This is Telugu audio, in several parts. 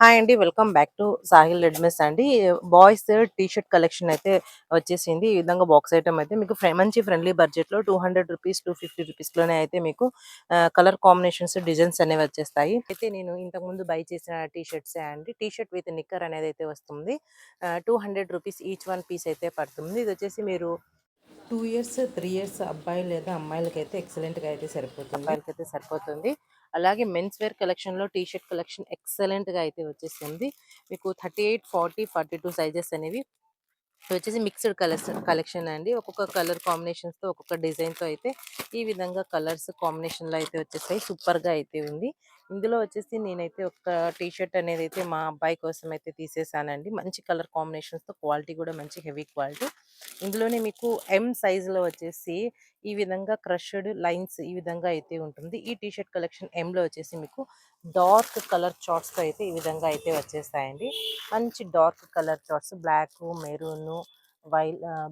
హాయ్ అండి. వెల్కమ్ బ్యాక్ టు సాహిల్ రెడ్‌మిస్ అండి. బాయ్స్ టీ షర్ట్ కలెక్షన్ అయితే వచ్చేసింది. ఈ విధంగా బాక్స్ ఐటెమ్ అయితే మీకు మంచి ఫ్రెండ్లీ బడ్జెట్‌లో రూ. 200, రూ. 250లోనే అయితే మీకు కలర్ కాంబినేషన్స్, డిజైన్స్ అనేవి వచ్చేస్తాయి. అయితే నేను ఇంతకుముందు బై చేసిన టీ షర్ట్సే అండి. టీ షర్ట్ విత్ నిక్కర్ అనేది అయితే వస్తుంది. రూ. 200 ఈచ్ వన్ పీస్ అయితే పడుతుంది. ఇది వచ్చేసి మీరు 2 ఇయర్స్, 3 ఇయర్స్ అబ్బాయి లేదా అమ్మాయిలకైతే ఎక్సలెంట్‌గా అయితే సరిపోతుంది. అబ్బాయిలకైతే సరిపోతుంది. అలాగే మెన్స్ వేర్ కలెక్షన్‌లో టీ షర్ట్ కలెక్షన్ ఎక్సలెంట్‌గా అయితే వచ్చేసింది. మీకు 38, 40, 42 సైజెస్ అనేవి ఇది వచ్చేసి మిక్స్డ్ కలర్స్ కలెక్షన్ అండి. ఒక్కొక్క కలర్ కాంబినేషన్స్‌తో ఒక్కొక్క డిజైన్‌తో అయితే ఈ విధంగా కలర్స్ కాంబినేషన్‌లో అయితే వచ్చేసాయి. సూపర్‌గా అయితే ఉంది. ఇందులో వచ్చేసి నేనైతే ఒక టీ షర్ట్ అనేది అయితే మా అబ్బాయి కోసం అయితే తీసేసానండి. మంచి కలర్ కాంబినేషన్స్‌తో క్వాలిటీ కూడా మంచి హెవీ క్వాలిటీ. ఇందులోనే మీకు ఎం సైజులో వచ్చేసి ఈ విధంగా క్రష్డ్ లైన్స్ ఈ విధంగా అయితే ఉంటుంది. ఈ టీ షర్ట్ కలెక్షన్ ఎంలో వచ్చేసి మీకు డార్క్ కలర్ చార్ట్స్‌తో అయితే ఈ విధంగా అయితే వచ్చేస్తాయండి. మంచి dark colour charts black, maroon,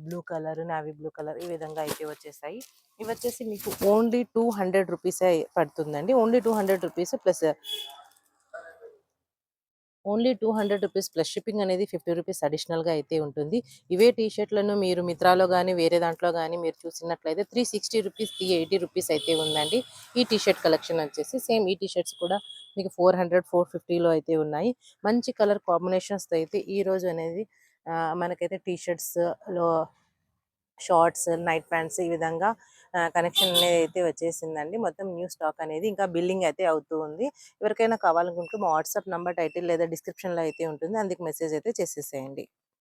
blue colour, navy blue colour ఈ విధంగా అయితే వచ్చేసాయి. ఇవి వచ్చేసి మీకు ఓన్లీ రూ. 200 పడుతుందండి. ఓన్లీ రూ. 200 ప్లస్ రూ. 200 ప్లస్ షిప్పింగ్ అనేది రూ. 50 అడిషనల్‌గా అయితే ఉంటుంది. ఇవే టీ షర్ట్‌లను మీరు మిత్రాలో గాని, వేరే దాంట్లో గాని మీరు చూసినట్లయితే రూ. 360, రూ. 380 అయితే ఉందండి. ఈ టీ షర్ట్ కలెక్షన్ వచ్చేసి సేమ్ ఈ టీ షర్ట్స్ కూడా మీకు 400, 450లో అయితే ఉన్నాయి. మంచి కలర్ కాంబినేషన్స్‌తో అయితే ఈరోజు అనేది మనకైతే టీ షర్ట్స్‌లో షార్ట్స్, నైట్ ప్యాంట్స్ ఈ విధంగా కనెక్షన్ అనేది అయితే వచ్చేసిందండి. మొత్తం న్యూ స్టాక్ అనేది ఇంకా బిల్లింగ్ అయితే అవుతూ ఉంది. ఎవరికైనా కావాలనుకుంటే మా వాట్సాప్ నంబర్ టైటిల్ లేదా డిస్క్రిప్షన్‌లో అయితే ఉంటుంది. అందుకు మెసేజ్ అయితే చేసేసేయండి.